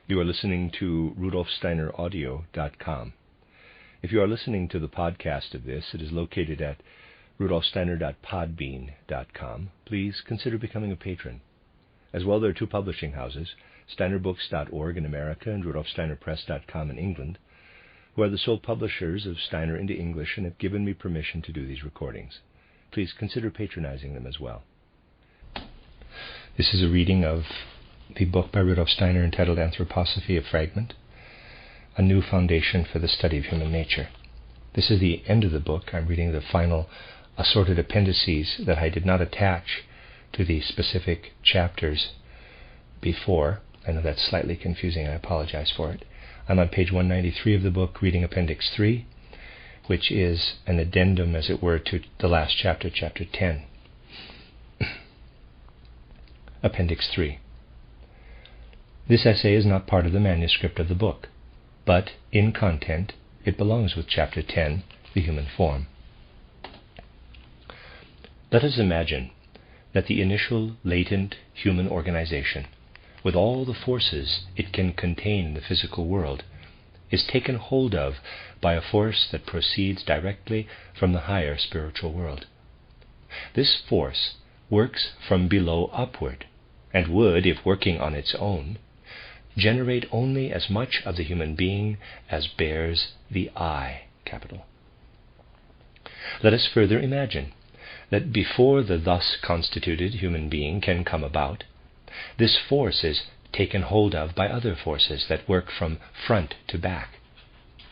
You are listening to RudolfSteinerAudio.com. If you are listening to the podcast of this, it is located at rudolfsteiner.podbean.com. Please consider becoming a patron. As well, there are two publishing houses, steinerbooks.org in America and rudolfsteinerpress.com in England, who are the sole publishers of Steiner into English and have given me permission to do these recordings. Please consider patronizing them as well. This is a reading of the book by Rudolf Steiner entitled Anthroposophy, a Fragment, a new foundation for the study of human nature. This is the end of the book. I'm reading the final assorted appendices that I did not attach to the specific chapters before. I know that's slightly confusing. I apologize for it. I'm on page 193 of the book, reading Appendix 3, which is an addendum, as it were, to the last chapter, chapter 10. Appendix 3. This essay is not part of the manuscript of the book, but in content it belongs with chapter 10, the human form. Let us imagine that the initial latent human organization, with all the forces it can contain in the physical world, is taken hold of by a force that proceeds directly from the higher spiritual world. This force works from below upward, and would, if working on its own, generate only as much of the human being as bears the I, capital. Let us further imagine that before the thus constituted human being can come about, this force is taken hold of by other forces that work from front to back.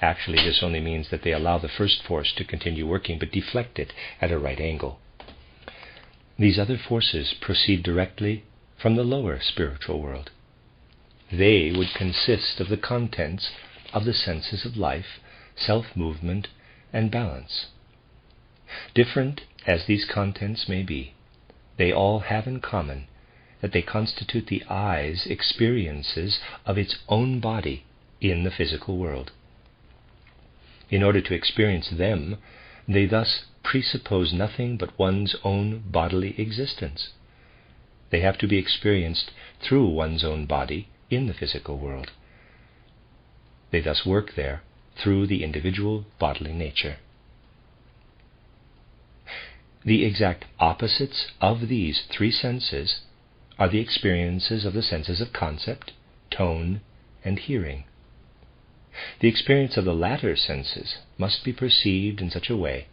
Actually, this only means that they allow the first force to continue working but deflect it at a right angle. These other forces proceed directly from the lower spiritual world. They would consist of the contents of the senses of life, self-movement, and balance. Different as these contents may be, they all have in common that they constitute the I's experiences of its own body in the physical world. In order to experience them, they thus presuppose nothing but one's own bodily existence. They have to be experienced through one's own body in the physical world. They thus work there through the individual bodily nature. The exact opposites of these three senses are the experiences of the senses of concept, tone, and hearing. The experience of the latter senses must be perceived in such a way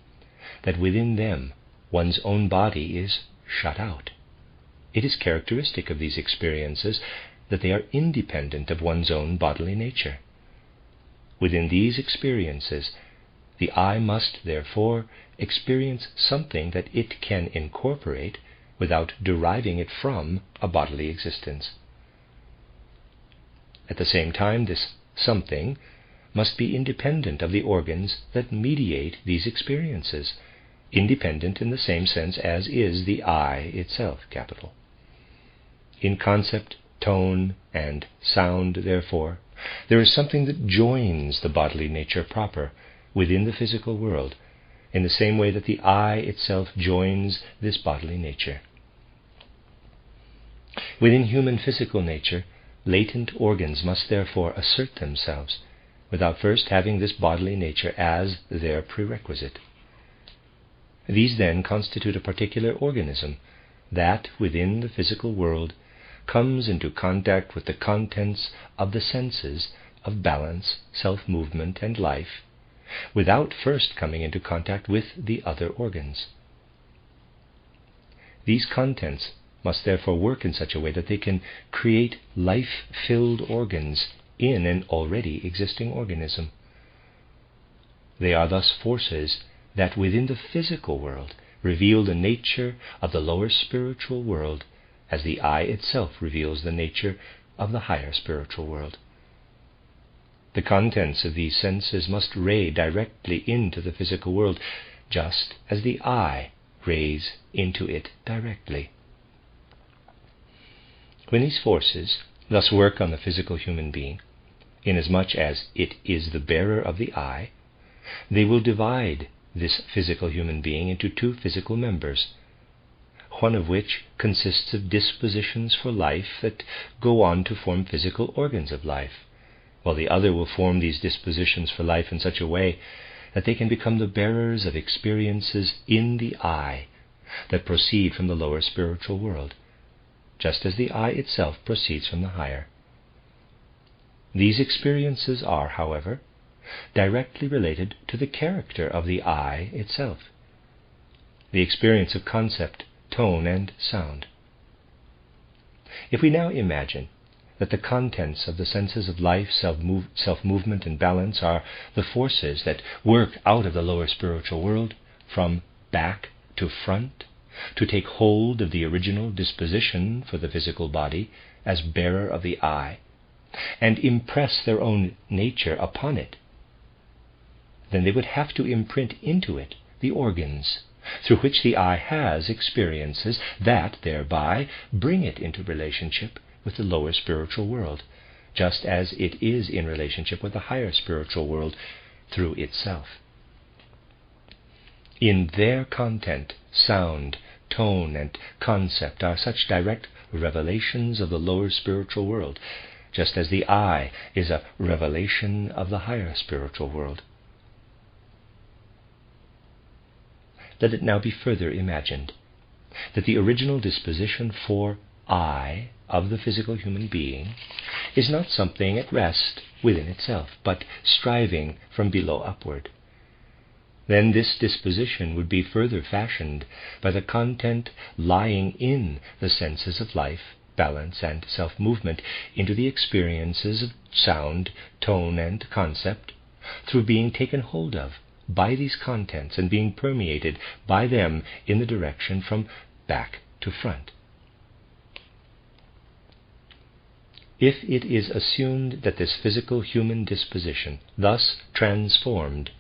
that within them one's own body is shut out. It is characteristic of these experiences that they are independent of one's own bodily nature. Within these experiences, the I must therefore experience something that it can incorporate without deriving it from a bodily existence. At the same time, this something must be independent of the organs that mediate these experiences, independent in the same sense as is the I itself, capital. In concept, tone, and sound, therefore, there is something that joins the bodily nature proper within the physical world, in the same way that the I itself joins this bodily nature. Within human physical nature, latent organs must therefore assert themselves, without first having this bodily nature as their prerequisite. These then constitute a particular organism that, within the physical world, comes into contact with the contents of the senses of balance, self-movement, and life, without first coming into contact with the other organs. These contents must therefore work in such a way that they can create life-filled organs in an already existing organism. They are thus forces that within the physical world reveal the nature of the lower spiritual world, as the I itself reveals the nature of the higher spiritual world. The contents of these senses must ray directly into the physical world, just as the I rays into it directly. When these forces thus work on the physical human being, inasmuch as it is the bearer of the I, they will divide this physical human being into two physical members, one of which consists of dispositions for life that go on to form physical organs of life, while the other will form these dispositions for life in such a way that they can become the bearers of experiences in the I that proceed from the lower spiritual world, just as the I itself proceeds from the higher. These experiences are, however, directly related to the character of the I itself, the experience of concept, tone, and sound. If we now imagine that the contents of the senses of life, self-movement, and balance are the forces that work out of the lower spiritual world from back to front to take hold of the original disposition for the physical body as bearer of the I, and impress their own nature upon it, then they would have to imprint into it the organs through which the I has experiences that thereby bring it into relationship with the lower spiritual world, just as it is in relationship with the higher spiritual world through itself. In their content, sound, tone, and concept are such direct revelations of the lower spiritual world, just as the I is a revelation of the higher spiritual world. Let it now be further imagined that the original disposition for I of the physical human being is not something at rest within itself, but striving from below upward. Then this disposition would be further fashioned by the content lying in the senses of life, balance, and self-movement into the experiences of sound, tone, and concept, through being taken hold of by these contents and being permeated by them in the direction from back to front. If it is assumed that this physical human disposition, thus transformed,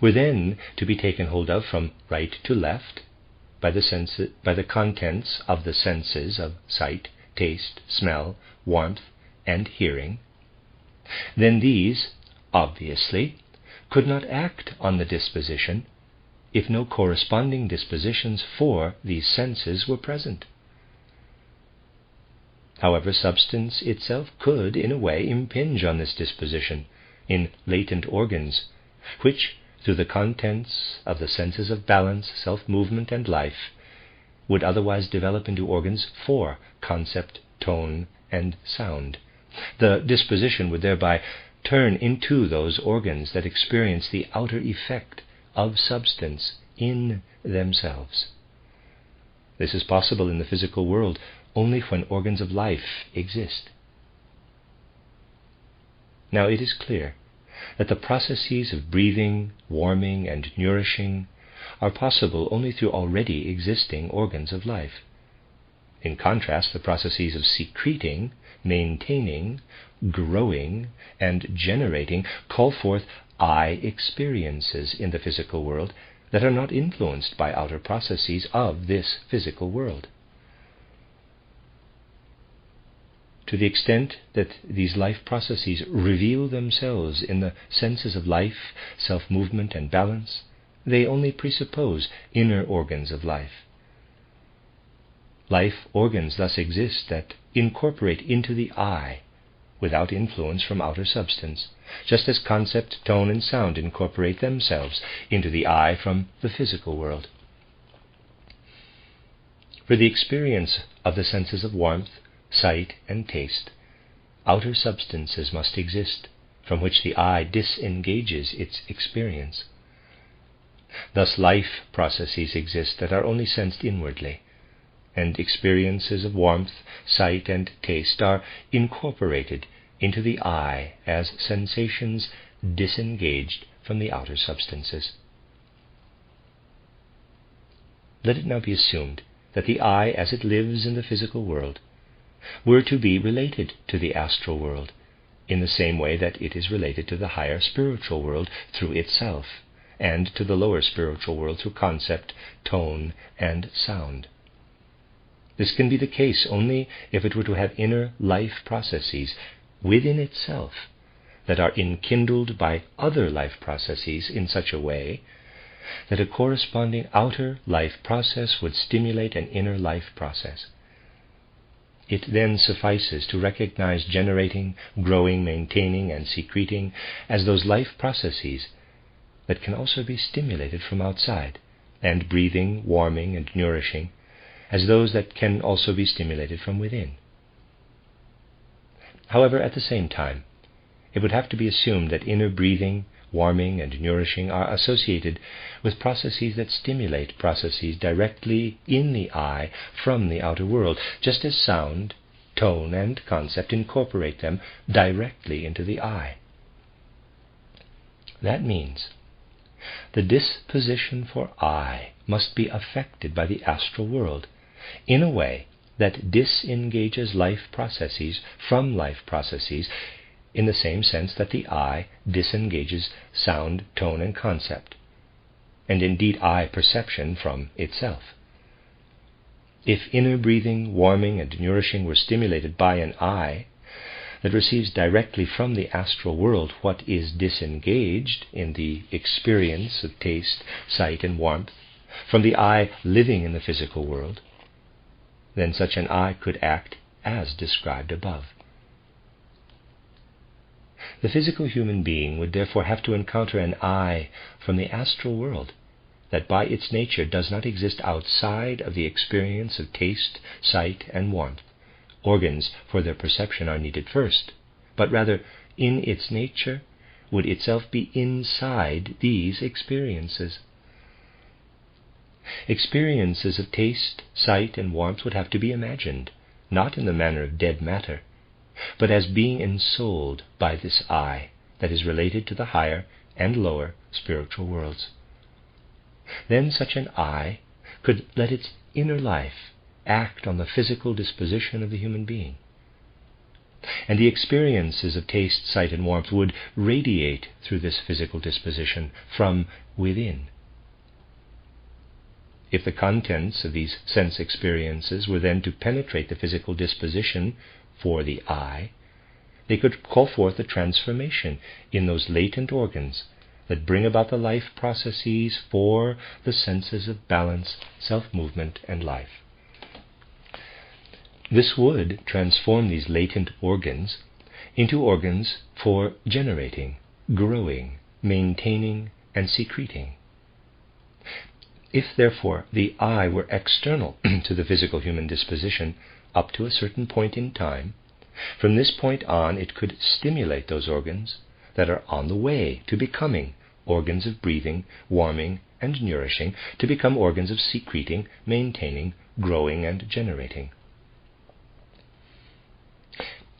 were then to be taken hold of from right to left by the contents of the senses of sight, taste, smell, warmth, and hearing, then these, obviously, could not act on the disposition if no corresponding dispositions for these senses were present. However, substance itself could, in a way, impinge on this disposition in latent organs, which, through the contents of the senses of balance, self-movement, and life, would otherwise develop into organs for concept, tone, and sound. The disposition would thereby turn into those organs that experience the outer effect of substance in themselves. This is possible in the physical world only when organs of life exist. Now it is clear that the processes of breathing, warming, and nourishing are possible only through already existing organs of life. In contrast, the processes of secreting, maintaining, growing, and generating call forth I experiences in the physical world that are not influenced by outer processes of this physical world. To the extent that these life processes reveal themselves in the senses of life, self-movement, and balance, they only presuppose inner organs of life. Life organs thus exist that incorporate into the I without influence from outer substance, just as concept, tone, and sound incorporate themselves into the I from the physical world. For the experience of the senses of warmth, sight, and taste, outer substances must exist from which the I disengages its experience. Thus life processes exist that are only sensed inwardly, and experiences of warmth, sight, and taste are incorporated into the I as sensations disengaged from the outer substances. Let it now be assumed that the I, as it lives in the physical world, were to be related to the astral world in the same way that it is related to the higher spiritual world through itself, and to the lower spiritual world through concept, tone, and sound. This can be the case only if it were to have inner life processes within itself that are enkindled by other life processes in such a way that a corresponding outer life process would stimulate an inner life process. It then suffices to recognize generating, growing, maintaining, and secreting as those life processes that can also be stimulated from outside, and breathing, warming, and nourishing as those that can also be stimulated from within. However, at the same time, it would have to be assumed that inner breathing, warming, and nourishing are associated with processes that stimulate processes directly in the eye from the outer world, just as sound, tone, and concept incorporate them directly into the eye. That means the disposition for eye must be affected by the astral world in a way that disengages life processes from life processes, in the same sense that the eye disengages sound, tone, and concept, and indeed eye perception from itself. If inner breathing, warming, and nourishing were stimulated by an eye that receives directly from the astral world what is disengaged in the experience of taste, sight, and warmth from the eye living in the physical world, then such an eye could act as described above. The physical human being would therefore have to encounter an eye from the astral world that by its nature does not exist outside of the experience of taste, sight, and warmth. Organs for their perception are needed first, but rather in its nature would itself be inside these experiences. Experiences of taste, sight, and warmth would have to be imagined, not in the manner of dead matter, but as being ensouled by this eye that is related to the higher and lower spiritual worlds. Then such an eye could let its inner life act on the physical disposition of the human being, and the experiences of taste, sight, and warmth would radiate through this physical disposition from within. If the contents of these sense experiences were then to penetrate the physical disposition for the eye, they could call forth a transformation in those latent organs that bring about the life processes for the senses of balance, self-movement, and life. This would transform these latent organs into organs for generating, growing, maintaining, and secreting. If, therefore, the eye were external to the physical human disposition up to a certain point in time, from this point on it could stimulate those organs that are on the way to becoming organs of breathing, warming, and nourishing, to become organs of secreting, maintaining, growing, and generating.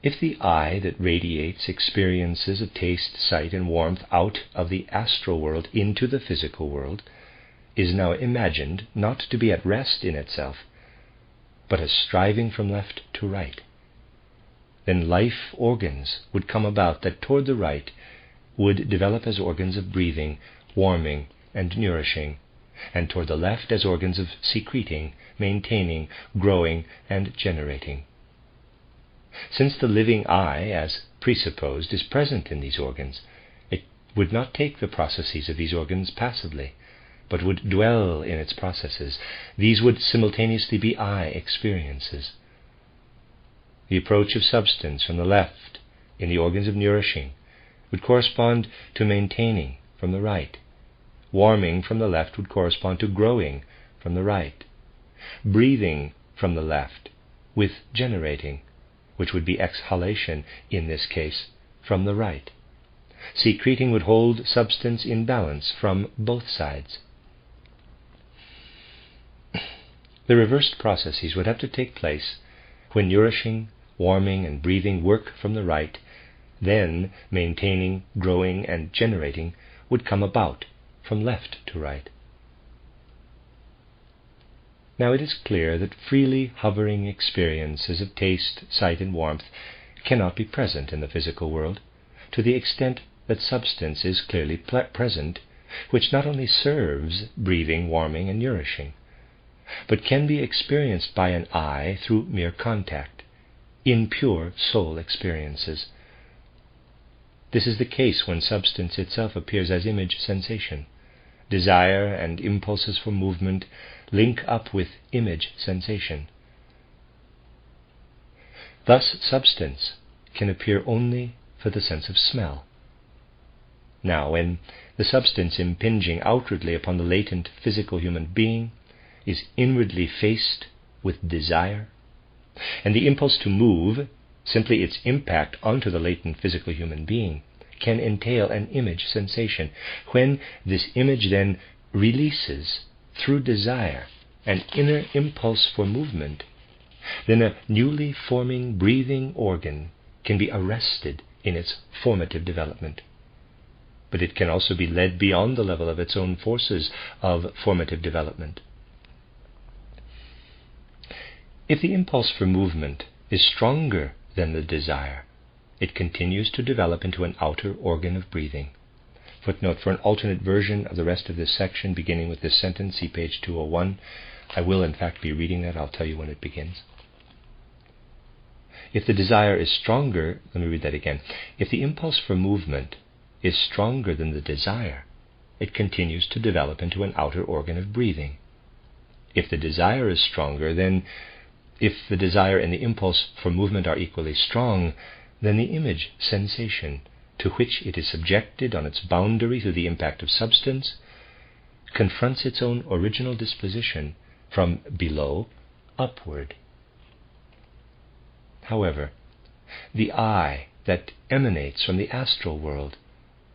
If the eye that radiates experiences of taste, sight, and warmth out of the astral world into the physical world is now imagined not to be at rest in itself, but as striving from left to right, then life organs would come about that toward the right would develop as organs of breathing, warming, and nourishing, and toward the left as organs of secreting, maintaining, growing, and generating. Since the living eye, as presupposed, is present in these organs, it would not take the processes of these organs passively, but would dwell in its processes. These would simultaneously be eye experiences. The approach of substance from the left in the organs of nourishing would correspond to maintaining from the right. Warming from the left would correspond to growing from the right. Breathing from the left with generating, which would be exhalation in this case, from the right. Secreting would hold substance in balance from both sides. The reversed processes would have to take place when nourishing, warming, and breathing work from the right, then maintaining, growing, and generating would come about from left to right. Now it is clear that freely hovering experiences of taste, sight, and warmth cannot be present in the physical world to the extent that substance is clearly present, which not only serves breathing, warming, and nourishing, but can be experienced by an eye through mere contact, in pure soul experiences. This is the case when substance itself appears as image sensation, desire and impulses for movement link up with image sensation. Thus, substance can appear only for the sense of smell. Now, when the substance impinging outwardly upon the latent physical human being is inwardly faced with desire, and the impulse to move, simply its impact onto the latent physical human being, can entail an image sensation. When this image then releases, through desire, an inner impulse for movement, then a newly forming breathing organ can be arrested in its formative development. But it can also be led beyond the level of its own forces of formative development. If the impulse for movement is stronger than the desire, it continues to develop into an outer organ of breathing. Footnote: for an alternate version of the rest of this section, beginning with this sentence, see page 201. I will in fact be reading that. I'll tell you when it begins. If the desire is stronger, let me read that again. If the impulse for movement is stronger than the desire, it continues to develop into an outer organ of breathing. If the desire is stronger, then if the desire and the impulse for movement are equally strong, then the image sensation, to which it is subjected on its boundary through the impact of substance, confronts its own original disposition from below upward. However, the I that emanates from the astral world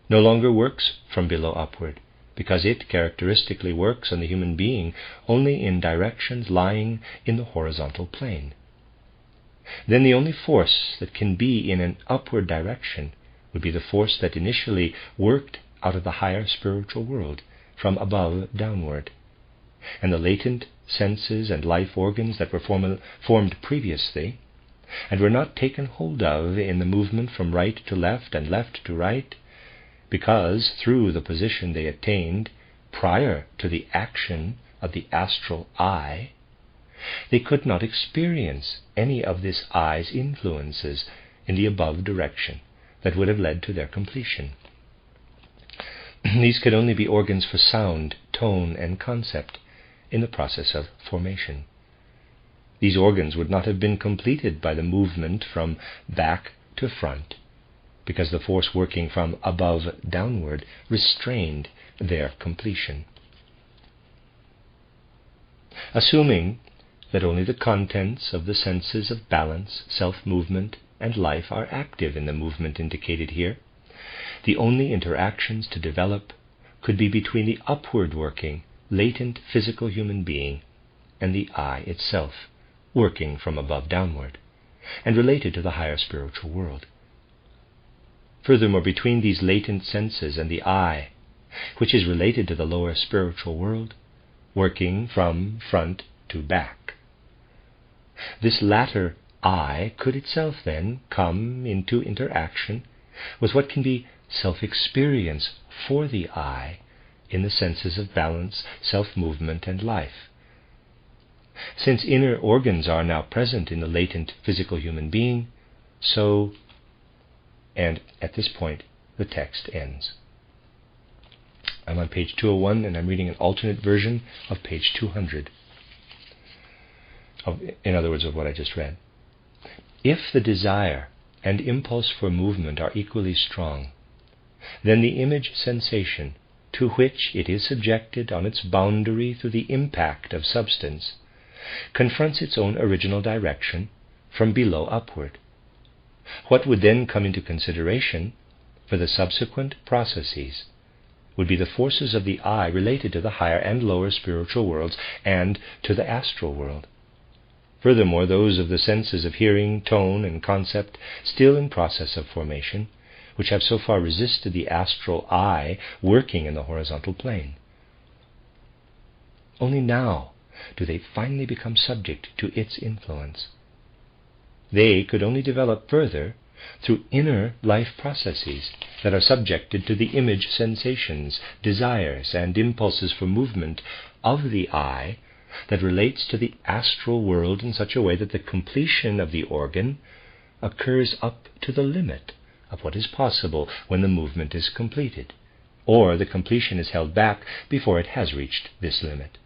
no longer works from below upward, because it characteristically works on the human being only in directions lying in the horizontal plane. Then the only force that can be in an upward direction would be the force that initially worked out of the higher spiritual world, from above downward. And the latent senses and life organs that were formed previously, and were not taken hold of in the movement from right to left and left to right, because through the position they attained prior to the action of the astral I, they could not experience any of this I's influences in the above direction that would have led to their completion. These could only be organs for sound, tone, and concept in the process of formation. These organs would not have been completed by the movement from back to front, because the force working from above downward restrained their completion. Assuming that only the contents of the senses of balance, self-movement, and life are active in the movement indicated here, the only interactions to develop could be between the upward working, latent physical human being and the I itself, working from above downward, and related to the higher spiritual world. Furthermore, between these latent senses and the I, which is related to the lower spiritual world, working from front to back. This latter I could itself then come into interaction with what can be self-experience for the I in the senses of balance, self-movement, and life. Since inner organs are now present in the latent physical human being, so, and at this point the text ends. I'm on page 201 and I'm reading an alternate version of page 200. In other words, of what I just read. If the desire and impulse for movement are equally strong, then the image sensation, to which it is subjected on its boundary through the impact of substance, confronts its own original direction from below upward. What would then come into consideration for the subsequent processes would be the forces of the I related to the higher and lower spiritual worlds and to the astral world. Furthermore, those of the senses of hearing, tone, and concept still in process of formation, which have so far resisted the astral I working in the horizontal plane. Only now do they finally become subject to its influence. They could only develop further through inner life processes that are subjected to the image sensations, desires, and impulses for movement of the I that relates to the astral world in such a way that the completion of the organ occurs up to the limit of what is possible when the movement is completed, or the completion is held back before it has reached this limit.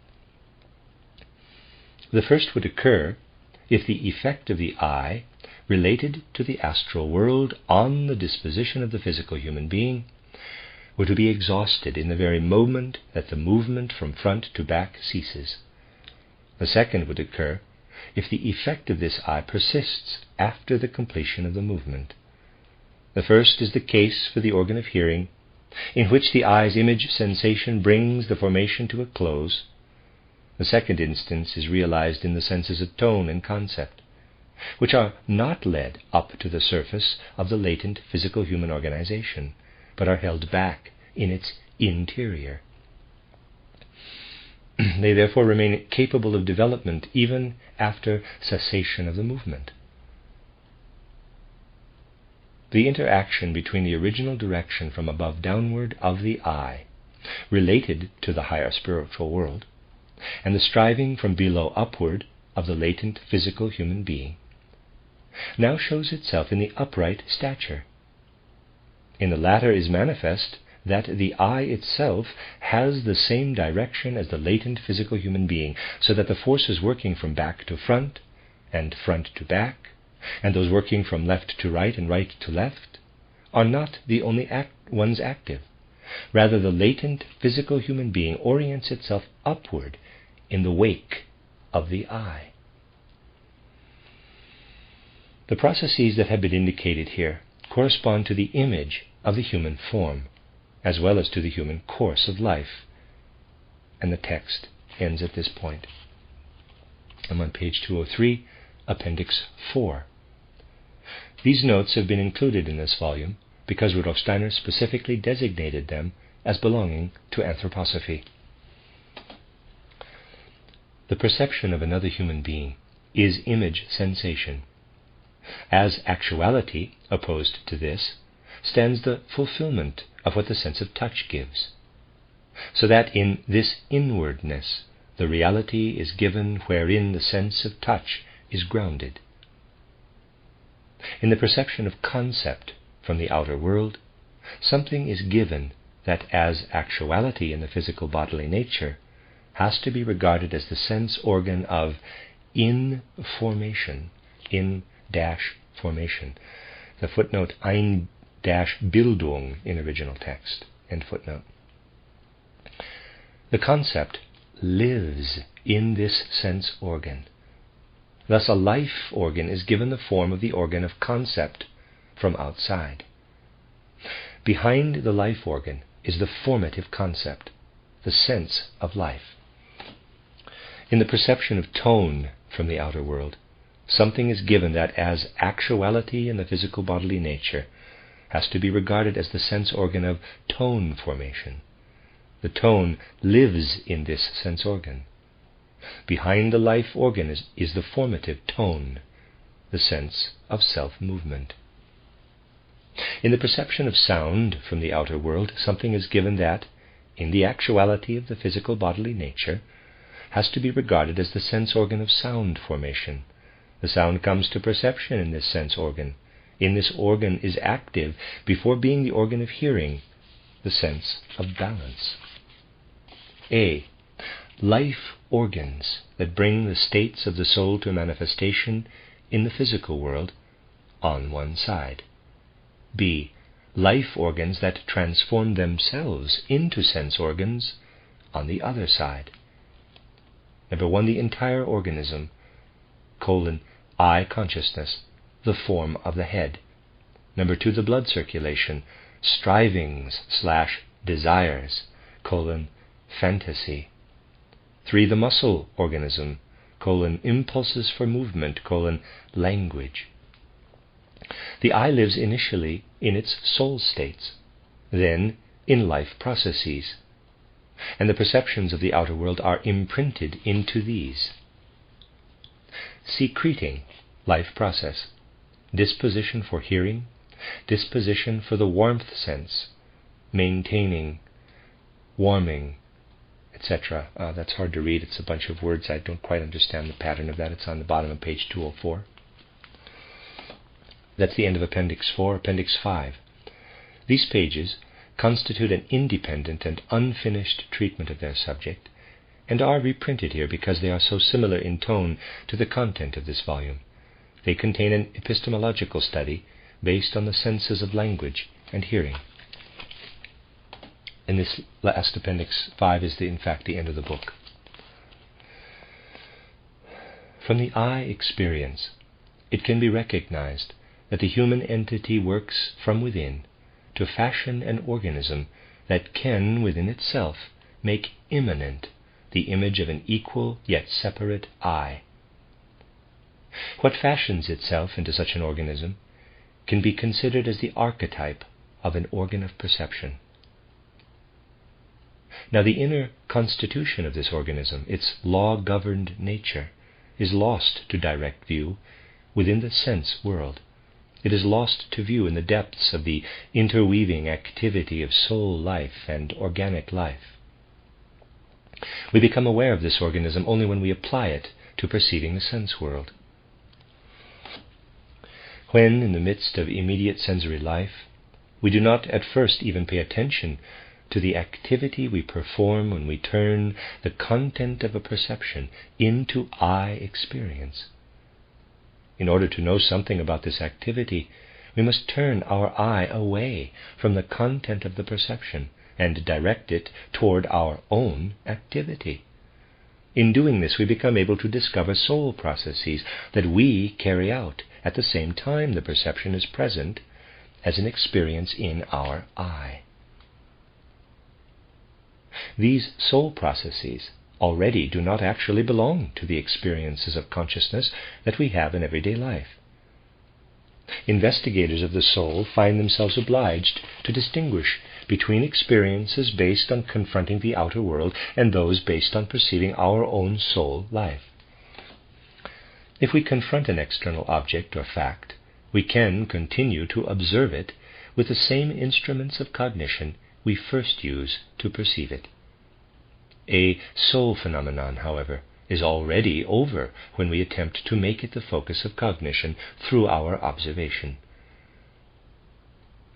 The first would occur if the effect of the eye related to the astral world on the disposition of the physical human being were to be exhausted in the very moment that the movement from front to back ceases. The second would occur if the effect of this eye persists after the completion of the movement. The first is the case for the organ of hearing, in which the eye's image sensation brings the formation to a close. The second instance is realized in the senses of tone and concept, which are not led up to the surface of the latent physical human organization, but are held back in its interior. They therefore remain capable of development even after cessation of the movement. The interaction between the original direction from above downward of the eye, related to the higher spiritual world, and the striving from below upward of the latent physical human being, now shows itself in the upright stature. In the latter is manifest that the eye itself has the same direction as the latent physical human being, so that the forces working from back to front and front to back, and those working from left to right and right to left, are not the only ones active. Rather, the latent physical human being orients itself upward in the wake of the eye. The processes that have been indicated here correspond to the image of the human form, as well as to the human course of life. And the text ends at this point. I'm on page 203, Appendix 4. These notes have been included in this volume because Rudolf Steiner specifically designated them as belonging to Anthroposophy. The perception of another human being is image sensation. As actuality, opposed to this, stands the fulfillment of what the sense of touch gives, so that in this inwardness the reality is given wherein the sense of touch is grounded. In the perception of concept from the outer world, something is given that as actuality in the physical bodily nature has to be regarded as the sense organ of information, in-formation. The footnote Ein-Bildung in original text, end footnote. The concept lives in this sense organ. Thus a life organ is given the form of the organ of concept from outside. Behind the life organ is the formative concept, the sense of life. In the perception of tone from the outer world, something is given that as actuality in the physical bodily nature has to be regarded as the sense organ of tone formation. The tone lives in this sense organ. Behind the life organ is the formative tone, the sense of self-movement. In the perception of sound from the outer world, something is given that, in the actuality of the physical bodily nature, has to be regarded as the sense organ of sound formation. The sound comes to perception in this sense organ. In this organ is active before being the organ of hearing, the sense of balance. A. Life organs that bring the states of the soul to manifestation in the physical world on one side. B. Life organs that transform themselves into sense organs on the other side. Number 1, the entire organism, eye consciousness, the form of the head. Number 2, the blood circulation, strivings/desires, fantasy. 3, the muscle organism, impulses for movement, language. The eye lives initially in its soul states, then in life processes, and the perceptions of the outer world are imprinted into these. Secreting, life process, disposition for hearing, disposition for the warmth sense, maintaining, warming, etc. That's hard to read. It's a bunch of words. I don't quite understand the pattern of that. It's on the bottom of page 204. That's the end of Appendix 4. Appendix 5. These pages constitute an independent and unfinished treatment of their subject, and are reprinted here because they are so similar in tone to the content of this volume. They contain an epistemological study based on the senses of language and hearing. And this last Appendix 5 is, in fact, the end of the book. From the I experience, it can be recognized that the human entity works from within to fashion an organism that can, within itself, make immanent the image of an equal yet separate I. What fashions itself into such an organism can be considered as the archetype of an organ of perception. Now, the inner constitution of this organism, its law-governed nature, is lost to direct view within the sense world. It is lost to view in the depths of the interweaving activity of soul life and organic life. We become aware of this organism only when we apply it to perceiving the sense world. When, in the midst of immediate sensory life, we do not at first even pay attention to the activity we perform when we turn the content of a perception into I experience. In order to know something about this activity, we must turn our eye away from the content of the perception and direct it toward our own activity. In doing this, we become able to discover soul processes that we carry out at the same time the perception is present as an experience in our eye. These soul processes already do not actually belong to the experiences of consciousness that we have in everyday life. Investigators of the soul find themselves obliged to distinguish between experiences based on confronting the outer world and those based on perceiving our own soul life. If we confront an external object or fact, we can continue to observe it with the same instruments of cognition we first use to perceive it. A soul phenomenon, however, is already over when we attempt to make it the focus of cognition through our observation.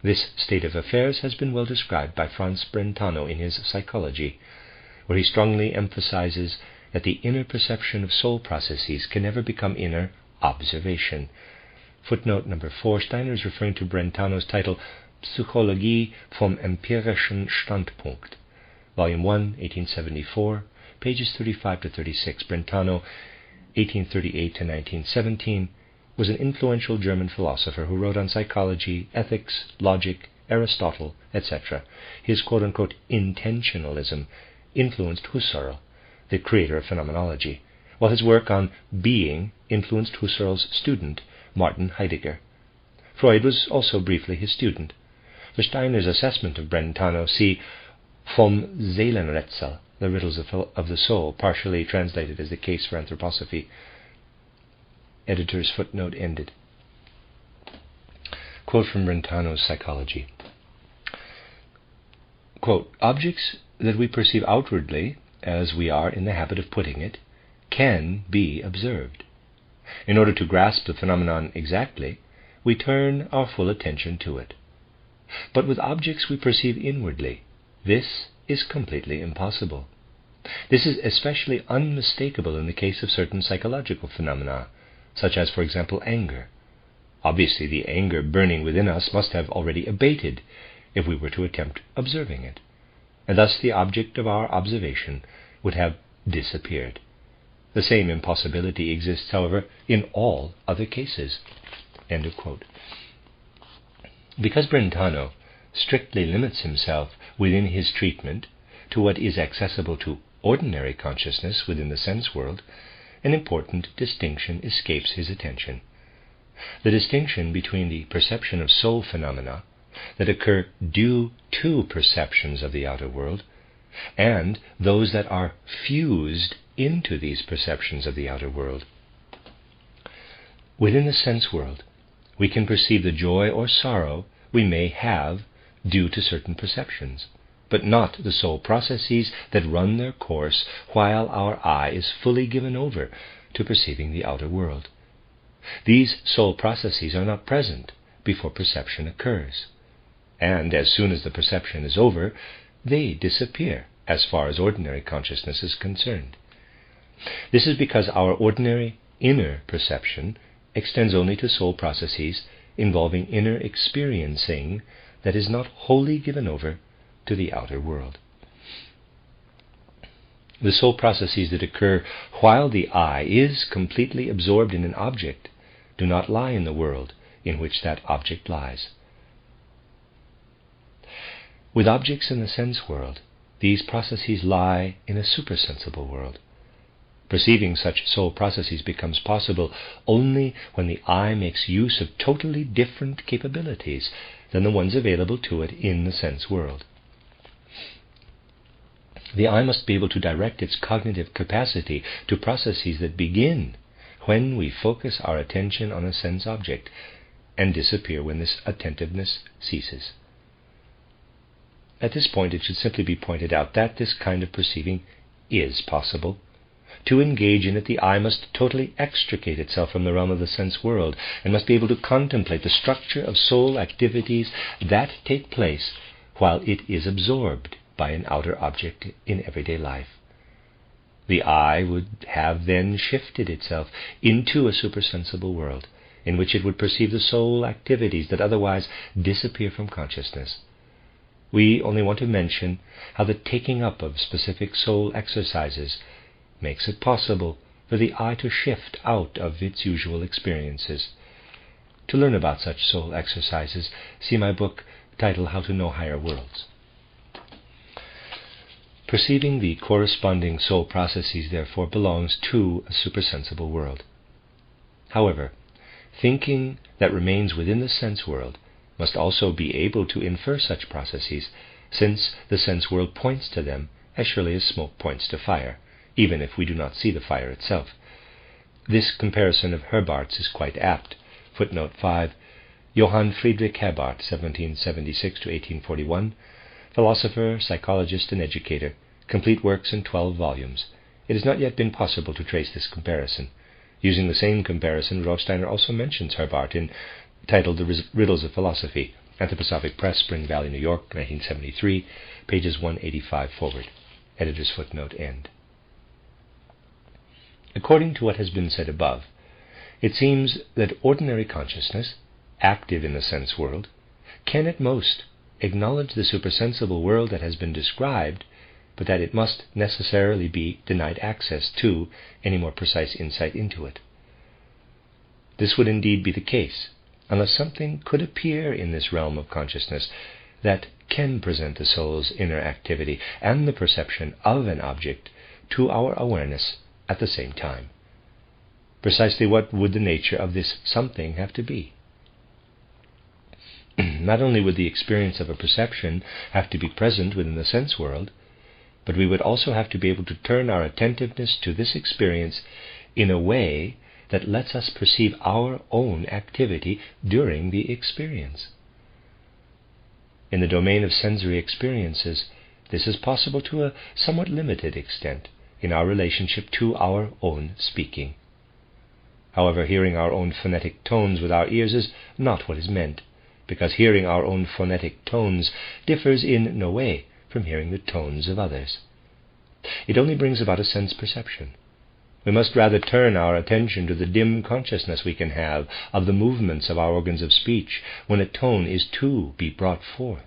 This state of affairs has been well described by Franz Brentano in his Psychology, where he strongly emphasizes that the inner perception of soul processes can never become inner observation. Footnote number 4, Steiner is referring to Brentano's title Psychologie vom empirischen Standpunkt, Volume 1, 1874, pages 35 to 36. Brentano, 1838 to 1917, was an influential German philosopher who wrote on psychology, ethics, logic, Aristotle, etc. His quote-unquote intentionalism influenced Husserl, the creator of phenomenology, while his work on being influenced Husserl's student, Martin Heidegger. Freud was also briefly his student. For Steiner's assessment of Brentano, see Vom Seelenrätsel, The Riddles of the Soul, partially translated as The Case for Anthroposophy. Editor's footnote ended. Quote from Brentano's Psychology. Quote, objects that we perceive outwardly, as we are in the habit of putting it, can be observed. In order to grasp the phenomenon exactly, we turn our full attention to it. But with objects we perceive inwardly, this is completely impossible. This is especially unmistakable in the case of certain psychological phenomena, such as, for example, anger. Obviously, the anger burning within us must have already abated if we were to attempt observing it, and thus the object of our observation would have disappeared. The same impossibility exists, however, in all other cases. End of quote. Because Brentano strictly limits himself within his treatment to what is accessible to ordinary consciousness within the sense world, an important distinction escapes his attention. The distinction between the perception of soul phenomena that occur due to perceptions of the outer world and those that are fused into these perceptions of the outer world. Within the sense world, we can perceive the joy or sorrow we may have due to certain perceptions, but not the soul processes that run their course while our eye is fully given over to perceiving the outer world. These soul processes are not present before perception occurs, and as soon as the perception is over, they disappear as far as ordinary consciousness is concerned. This is because our ordinary inner perception extends only to soul processes involving inner experiencing that is not wholly given over to the outer world. The soul processes that occur while the I is completely absorbed in an object do not lie in the world in which that object lies. With objects in the sense world, these processes lie in a supersensible world. Perceiving such soul processes becomes possible only when the I makes use of totally different capabilities than the ones available to it in the sense world. The I must be able to direct its cognitive capacity to processes that begin when we focus our attention on a sense object and disappear when this attentiveness ceases. At this point, it should simply be pointed out that this kind of perceiving is possible. To engage in it, the I must totally extricate itself from the realm of the sense world and must be able to contemplate the structure of soul activities that take place while it is absorbed by an outer object in everyday life. The I would have then shifted itself into a supersensible world in which it would perceive the soul activities that otherwise disappear from consciousness. We only want to mention how the taking up of specific soul exercises makes it possible for the I to shift out of its usual experiences. To learn about such soul exercises, see my book titled How to Know Higher Worlds. Perceiving the corresponding soul processes, therefore, belongs to a supersensible world. However, thinking that remains within the sense world must also be able to infer such processes, since the sense world points to them as surely as smoke points to fire, even if we do not see the fire itself. This comparison of Herbart's is quite apt. Footnote 5. Johann Friedrich Herbart, 1776 to 1841, philosopher, psychologist, and educator, complete works in 12 volumes. It has not yet been possible to trace this comparison. Using the same comparison, Rothsteiner also mentions Herbart in titled The Riddles of Philosophy, Anthroposophic Press, Spring Valley, New York, 1973, pages 185 forward. Editor's footnote end. According to what has been said above, it seems that ordinary consciousness, active in the sense world, can at most acknowledge the supersensible world that has been described, but that it must necessarily be denied access to any more precise insight into it. This would indeed be the case, unless something could appear in this realm of consciousness that can present the soul's inner activity and the perception of an object to our awareness at the same time. Precisely what would the nature of this something have to be? Not only would the experience of a perception have to be present within the sense world, but we would also have to be able to turn our attentiveness to this experience in a way that lets us perceive our own activity during the experience. In the domain of sensory experiences, this is possible to a somewhat limited extent in our relationship to our own speaking. However, hearing our own phonetic tones with our ears is not what is meant, because hearing our own phonetic tones differs in no way from hearing the tones of others. It only brings about a sense perception. We must rather turn our attention to the dim consciousness we can have of the movements of our organs of speech when a tone is to be brought forth.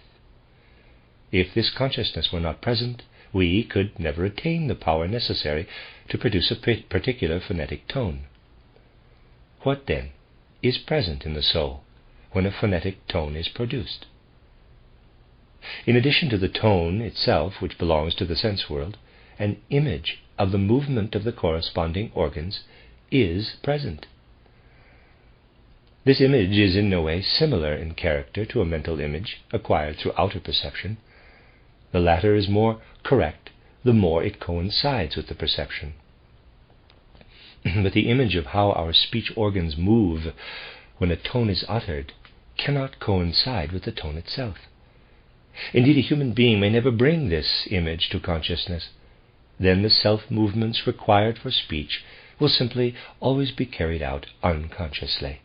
If this consciousness were not present, we could never attain the power necessary to produce a particular phonetic tone. What, then, is present in the soul when a phonetic tone is produced? In addition to the tone itself, which belongs to the sense world, an image of the movement of the corresponding organs is present. This image is in no way similar in character to a mental image acquired through outer perception. The latter is more correct the more it coincides with the perception. But the image of how our speech organs move when a tone is uttered cannot coincide with the tone itself. Indeed, a human being may never bring this image to consciousness. Then the self-movements required for speech will simply always be carried out unconsciously.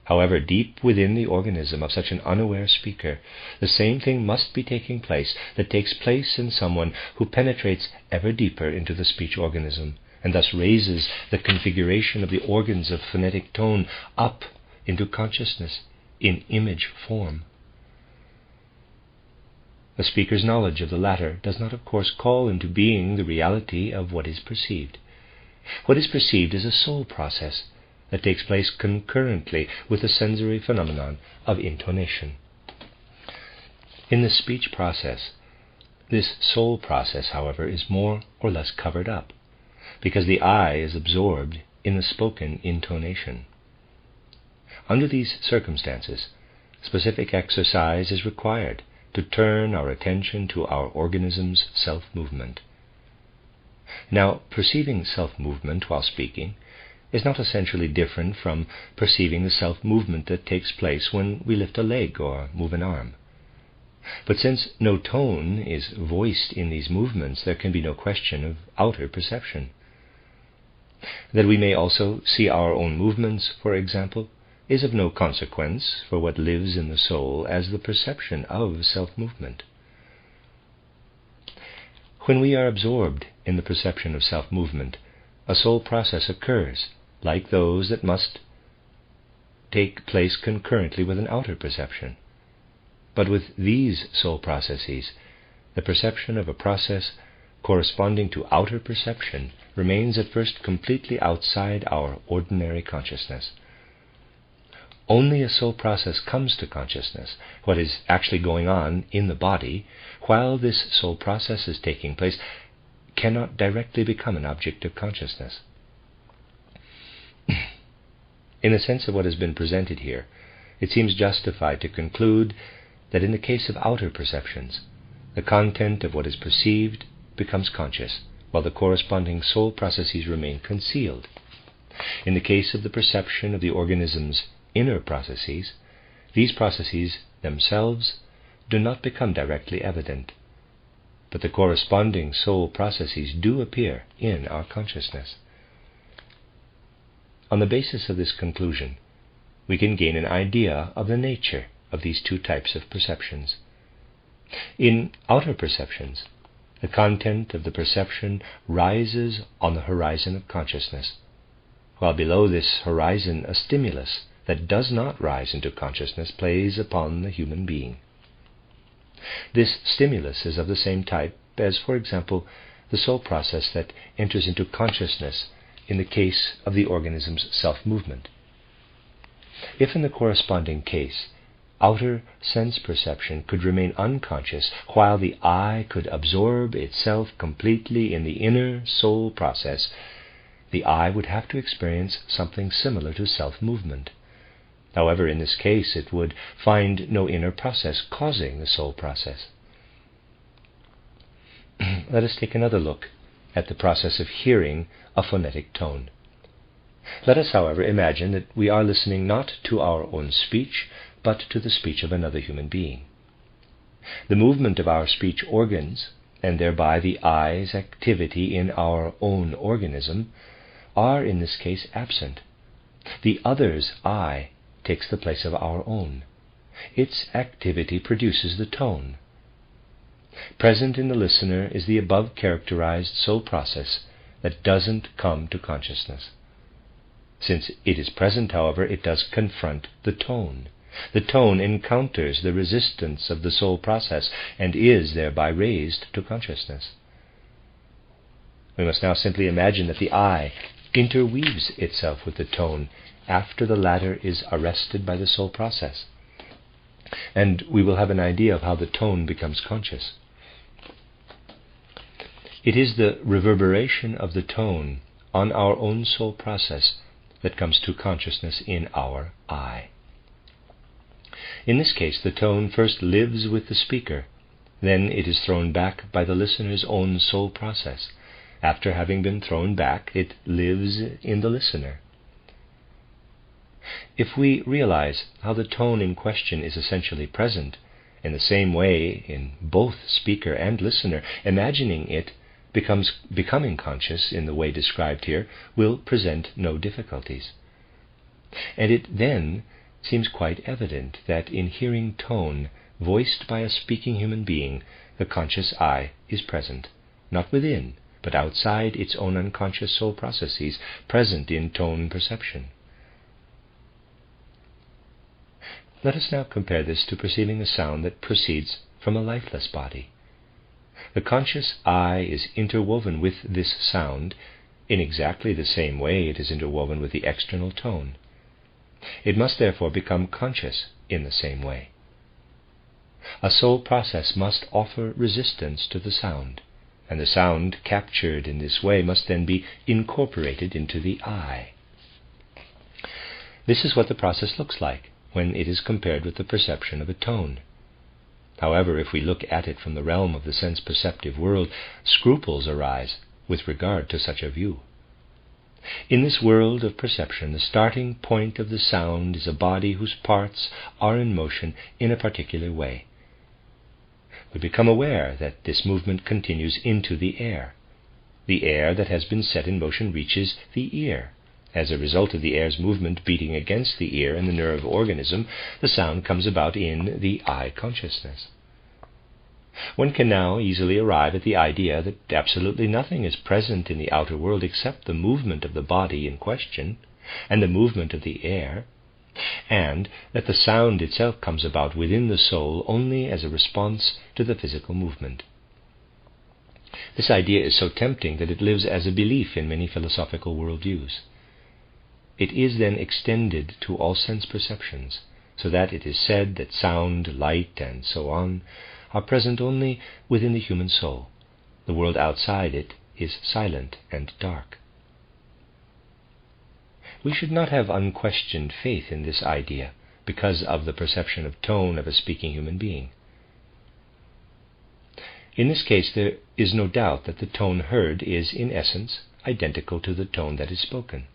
However, deep within the organism of such an unaware speaker, the same thing must be taking place that takes place in someone who penetrates ever deeper into the speech organism, and thus raises the configuration of the organs of phonetic tone up into consciousness in image form. The speaker's knowledge of the latter does not, of course, call into being the reality of what is perceived. What is perceived is a soul process that takes place concurrently with the sensory phenomenon of intonation. In the speech process, this soul process, however, is more or less covered up, because the I is absorbed in the spoken intonation. Under these circumstances, specific exercise is required to turn our attention to our organism's self-movement. Now, perceiving self-movement while speaking is not essentially different from perceiving the self-movement that takes place when we lift a leg or move an arm. But since no tone is voiced in these movements, there can be no question of outer perception. That we may also see our own movements, for example, is of no consequence for what lives in the soul as the perception of self-movement. When we are absorbed in the perception of self-movement, a soul process occurs, like those that must take place concurrently with an outer perception. But with these soul processes, the perception of a process corresponding to outer perception remains at first completely outside our ordinary consciousness. Only a soul process comes to consciousness, what is actually going on in the body, while this soul process is taking place, cannot directly become an object of consciousness. In the sense of what has been presented here, it seems justified to conclude that in the case of outer perceptions, the content of what is perceived becomes conscious, while the corresponding soul processes remain concealed. In the case of the perception of the organism's inner processes, these processes themselves do not become directly evident, but the corresponding soul processes do appear in our consciousness. On the basis of this conclusion, we can gain an idea of the nature of these two types of perceptions. In outer perceptions, the content of the perception rises on the horizon of consciousness, while below this horizon a stimulus that does not rise into consciousness plays upon the human being. This stimulus is of the same type as, for example, the soul process that enters into consciousness in the case of the organism's self-movement. If in the corresponding case, outer sense perception could remain unconscious while the I could absorb itself completely in the inner soul process, the I would have to experience something similar to self-movement. However, in this case, it would find no inner process causing the soul process. Let us take another look at the process of hearing a phonetic tone. Let us, however, imagine that we are listening not to our own speech, but to the speech of another human being. The movement of our speech organs, and thereby the I's activity in our own organism, are in this case absent. The other's I takes the place of our own. Its activity produces the tone. Present in the listener is the above characterized soul process that doesn't come to consciousness. Since it is present, however, it does confront the tone. The tone encounters the resistance of the soul process and is thereby raised to consciousness. We must now simply imagine that the I interweaves itself with the tone after the latter is arrested by the soul process, and we will have an idea of how the tone becomes conscious. It is the reverberation of the tone on our own soul process that comes to consciousness in our I. In this case, the tone first lives with the speaker, then it is thrown back by the listener's own soul process. After having been thrown back, it lives in the listener. If we realize how the tone in question is essentially present, in the same way in both speaker and listener, imagining it becoming conscious in the way described here will present no difficulties. And it then seems quite evident that in hearing tone voiced by a speaking human being, the conscious I is present, not within, but outside its own unconscious soul processes, present in tone perception. Let us now compare this to perceiving a sound that proceeds from a lifeless body. The conscious I is interwoven with this sound in exactly the same way it is interwoven with the external tone. It must therefore become conscious in the same way. A soul process must offer resistance to the sound, and the sound captured in this way must then be incorporated into the I. This is what the process looks like when it is compared with the perception of a tone. However, if we look at it from the realm of the sense-perceptive world, scruples arise with regard to such a view. In this world of perception, the starting point of the sound is a body whose parts are in motion in a particular way. We become aware that this movement continues into the air. The air that has been set in motion reaches the ear. As a result of the air's movement beating against the ear and the nerve organism, the sound comes about in the I consciousness. One can now easily arrive at the idea that absolutely nothing is present in the outer world except the movement of the body in question and the movement of the air, and that the sound itself comes about within the soul only as a response to the physical movement. This idea is so tempting that it lives as a belief in many philosophical worldviews. It is then extended to all sense perceptions, so that it is said that sound, light, and so on are present only within the human soul. The world outside it is silent and dark. We should not have unquestioned faith in this idea because of the perception of tone of a speaking human being. In this case, there is no doubt that the tone heard is, in essence, identical to the tone that is spoken.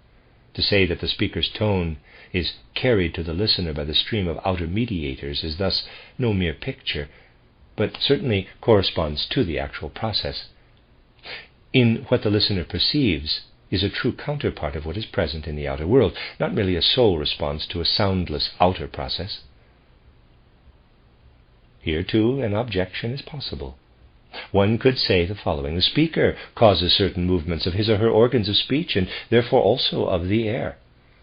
To say that the speaker's tone is carried to the listener by the stream of outer mediators is thus no mere picture, but certainly corresponds to the actual process. In what the listener perceives is a true counterpart of what is present in the outer world, not merely a soul response to a soundless outer process. Here, too, an objection is possible. One could say the following: the speaker causes certain movements of his or her organs of speech, and therefore also of the air.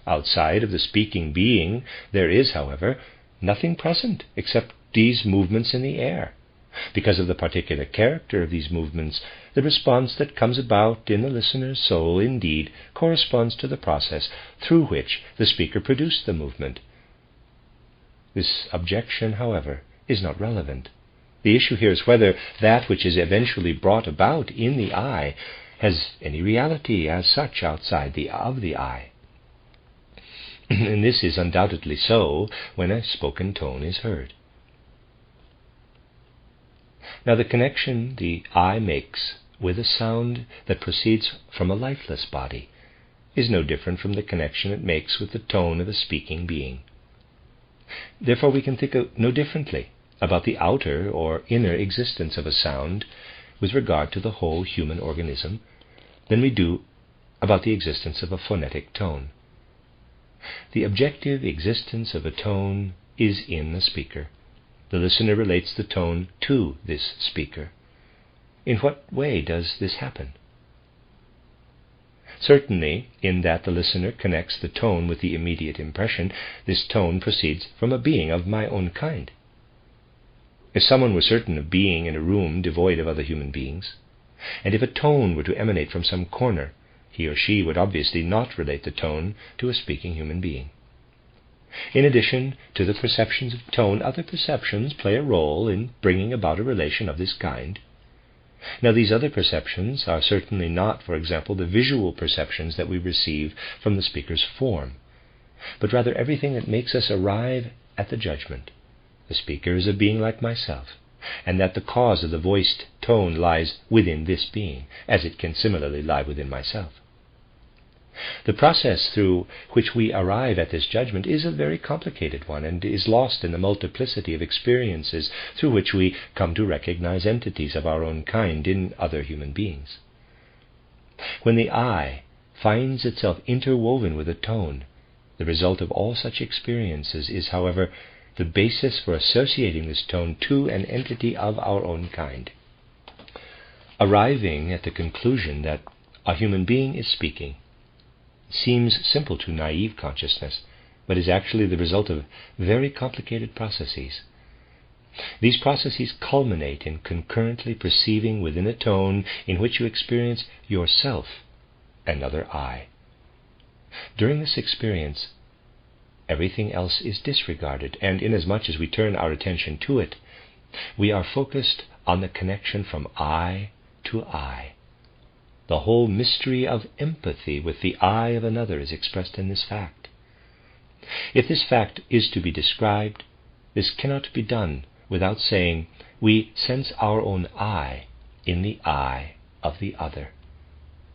Outside of the speaking being, there is, however, nothing present except these movements in the air. Because of the particular character of these movements, the response that comes about in the listener's soul indeed corresponds to the process through which the speaker produced the movement. This objection, however, is not relevant. The issue here is whether that which is eventually brought about in the I has any reality as such outside of the I. And this is undoubtedly so when a spoken tone is heard. Now, the connection the I makes with a sound that proceeds from a lifeless body is no different from the connection it makes with the tone of a speaking being. Therefore, we can think no differently about the outer or inner existence of a sound with regard to the whole human organism than we do about the existence of a phonetic tone. The objective existence of a tone is in the speaker. The listener relates the tone to this speaker. In what way does this happen? Certainly, in that the listener connects the tone with the immediate impression, this tone proceeds from a being of my own kind. If someone were certain of being in a room devoid of other human beings, and if a tone were to emanate from some corner, he or she would obviously not relate the tone to a speaking human being. In addition to the perceptions of tone, other perceptions play a role in bringing about a relation of this kind. Now, these other perceptions are certainly not, for example, the visual perceptions that we receive from the speaker's form, but rather everything that makes us arrive at the judgment. The speaker is a being like myself, and that the cause of the voiced tone lies within this being, as it can similarly lie within myself. The process through which we arrive at this judgment is a very complicated one, and is lost in the multiplicity of experiences through which we come to recognize entities of our own kind in other human beings. When the I finds itself interwoven with a tone, The result of all such experiences is, however, the basis for associating this tone to an entity of our own kind. Arriving at the conclusion that a human being is speaking seems simple to naive consciousness, but is actually the result of very complicated processes. These processes culminate in concurrently perceiving within a tone in which you experience yourself another I. During this experience, everything else is disregarded, and inasmuch as we turn our attention to it, we are focused on the connection from I to I. The whole mystery of empathy with the I of another is expressed in this fact. If this fact is to be described, this cannot be done without saying we sense our own I in the I of the other.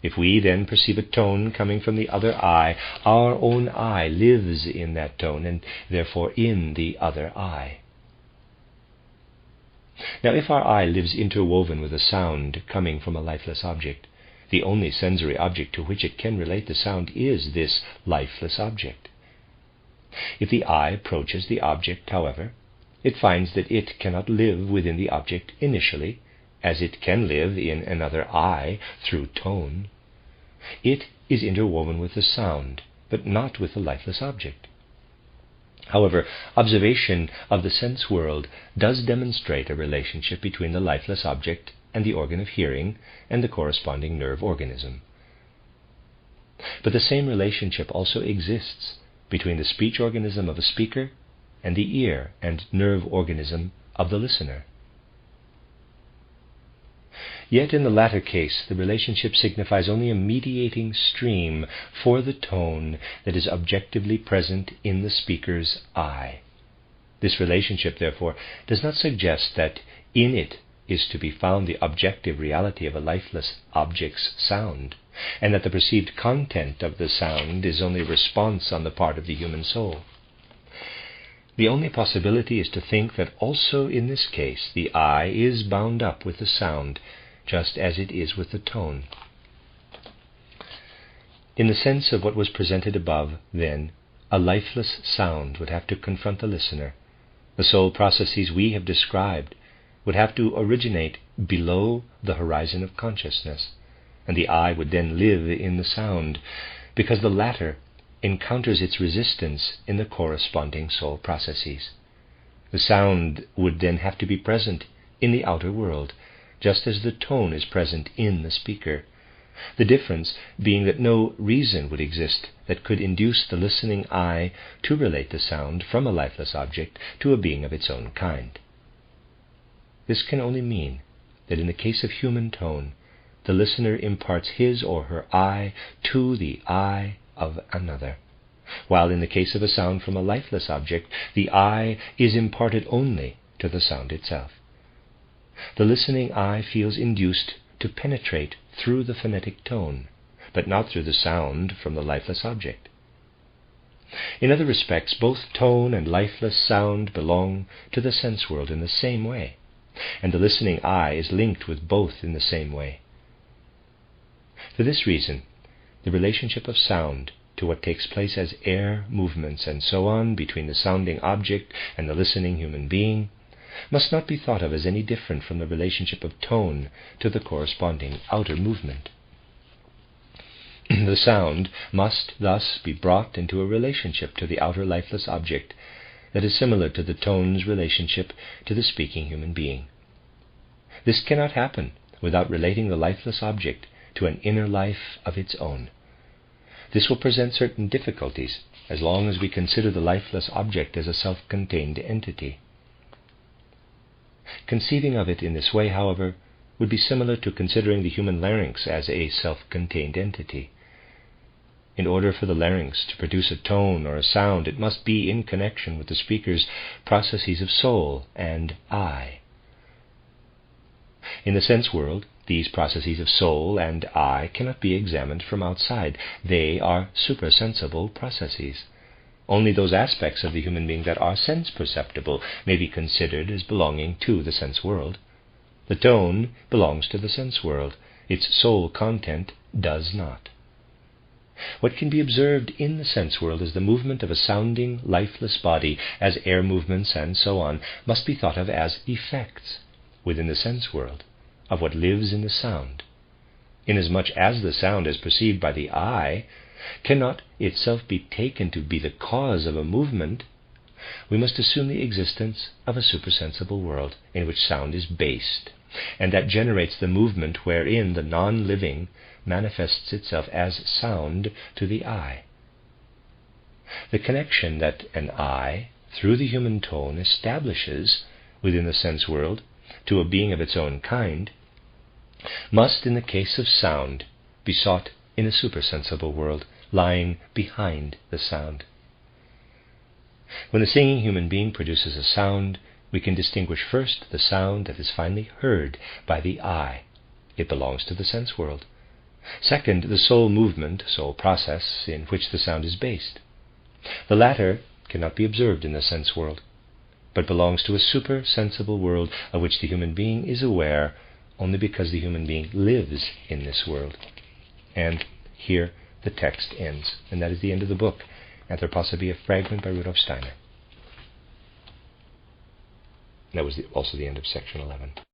If we then perceive a tone coming from the other I, our own I lives in that tone and therefore in the other I. Now, if our I lives interwoven with a sound coming from a lifeless object, the only sensory object to which it can relate the sound is this lifeless object. If the I approaches the object, however, it finds that it cannot live within the object initially, as it can live in another I through tone. It is interwoven with the sound, but not with the lifeless object. However, observation of the sense world does demonstrate a relationship between the lifeless object and the organ of hearing and the corresponding nerve organism. But the same relationship also exists between the speech organism of a speaker and the ear and nerve organism of the listener. Yet in the latter case, the relationship signifies only a mediating stream for the tone that is objectively present in the speaker's I. This relationship, therefore, does not suggest that in it is to be found the objective reality of a lifeless object's sound, and that the perceived content of the sound is only a response on the part of the human soul. The only possibility is to think that also in this case the I is bound up with the sound, just as it is with the tone. In the sense of what was presented above, then, a lifeless sound would have to confront the listener. The soul processes we have described would have to originate below the horizon of consciousness, and the I would then live in the sound, because the latter encounters its resistance in the corresponding soul processes. The sound would then have to be present in the outer world, just as the tone is present in the speaker, the difference being that no reason would exist that could induce the listening I to relate the sound from a lifeless object to a being of its own kind. This can only mean that in the case of human tone, the listener imparts his or her I to the I of another, while in the case of a sound from a lifeless object, the I is imparted only to the sound itself. The listening I feels induced to penetrate through the phonetic tone, but not through the sound from the lifeless object. In other respects, both tone and lifeless sound belong to the sense world in the same way, and the listening I is linked with both in the same way. For this reason, the relationship of sound to what takes place as air movements and so on between the sounding object and the listening human being must not be thought of as any different from the relationship of tone to the corresponding outer movement. The sound must thus be brought into a relationship to the outer lifeless object that is similar to the tone's relationship to the speaking human being. This cannot happen without relating the lifeless object to an inner life of its own. This will present certain difficulties as long as we consider the lifeless object as a self-contained entity. Conceiving of it in this way, however, would be similar to considering the human larynx as a self-contained entity. In order for the larynx to produce a tone or a sound, it must be in connection with the speaker's processes of soul and I. In the sense world, these processes of soul and I cannot be examined from outside. They are supersensible processes. Only those aspects of the human being that are sense-perceptible may be considered as belonging to the sense world. The tone belongs to the sense world. Its soul content does not. What can be observed in the sense world as the movement of a sounding, lifeless body, as air movements and so on, must be thought of as effects within the sense world of what lives in the sound, inasmuch as the sound as perceived by the eye cannot itself be taken to be the cause of a movement. We must assume the existence of a supersensible world in which sound is based, and that generates the movement wherein the non-living manifests itself as sound to the eye. The connection that an eye, through the human tone, establishes within the sense world to a being of its own kind, must, in the case of sound, be sought in a supersensible world lying behind the sound. When the singing human being produces a sound, we can distinguish first the sound that is finally heard by the eye. It belongs to the sense world. Second, the soul movement, soul process, in which the sound is based. The latter cannot be observed in the sense world, but belongs to a supersensible world of which the human being is aware only because the human being lives in this world. And here the text ends, and that is the end of the book, Anthroposophy, a Fragment by Rudolf Steiner. That was also the end of section 11.